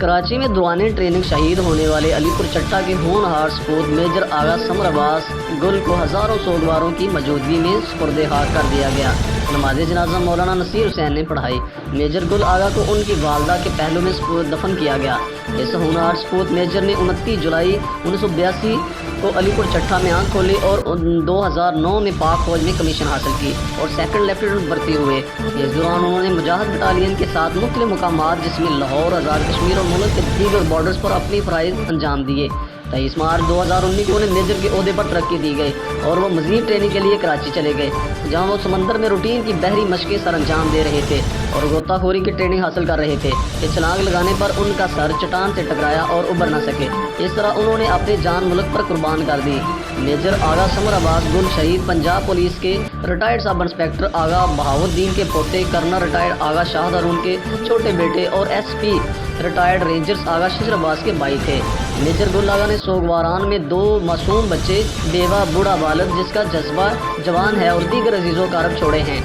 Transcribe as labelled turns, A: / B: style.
A: कराची में दौरान ट्रेनिंग शहीद होने वाले अलीपुर चट्टा के होनहार सपूत मेजर आगा समर अब्बास गुल को हज़ारों सोगवारों की मौजूदगी में सुपुर्द हाक कर दिया गया। नमाज जनाजा मौलाना नसीर हुसैन ने पढ़ाई। मेजर गुल आगा को उनकी वालदा के पहलू में दफन किया गया। इस होनहार सपूत मेजर ने 29 जुलाई 1982 को अलीपुर चट्टा में आँख खोली और 2009 में पाक फौज में कमीशन हासिल की और सेकंड लेफ्टिनेंट भर्ती हुए। इस दौरान उन्होंने मुजाहिद बटालियन के साथ मुख्तलिफ मुकामात जिसमें लाहौर, आज़ाद कश्मीर और मुल्क के दीगर बॉर्डर्स पर अपनी फ़राइज़ अंजाम दिए। 23 मार्च 2019 को उन्हें मेजर के ओहदे पर तरक्की दी गई और वो मज़ीद ट्रेनिंग के लिए कराची चले गए, जहां वो समंदर में रूटीन की बहरी मशक़ें सर अंजाम दे रहे थे और गोताखोरी की ट्रेनिंग हासिल कर रहे थे कि छलांग लगाने पर उनका सर चट्टान से टकराया और उबर न सके। इस तरह उन्होंने अपनी जान मुल्क पर कुर्बान कर दी। मेजर आगा समर अब्बास गुल शहीद पंजाब पुलिस के रिटायर्ड सब इंस्पेक्टर आगा बहाउद्दीन के पोते, कर्नल रिटायर्ड आगा शाह दारून के छोटे बेटे और SP रिटायर्ड रेंजर्स आगा शिजर अब्बास के भाई थे। मेजर गुल आगा ने सोगवारान में 2 मासूम बच्चे, बेवा, बूढ़ा बालद जिसका जज्बा जवान है और दीगर अजीज़ों कारब छोड़े हैं।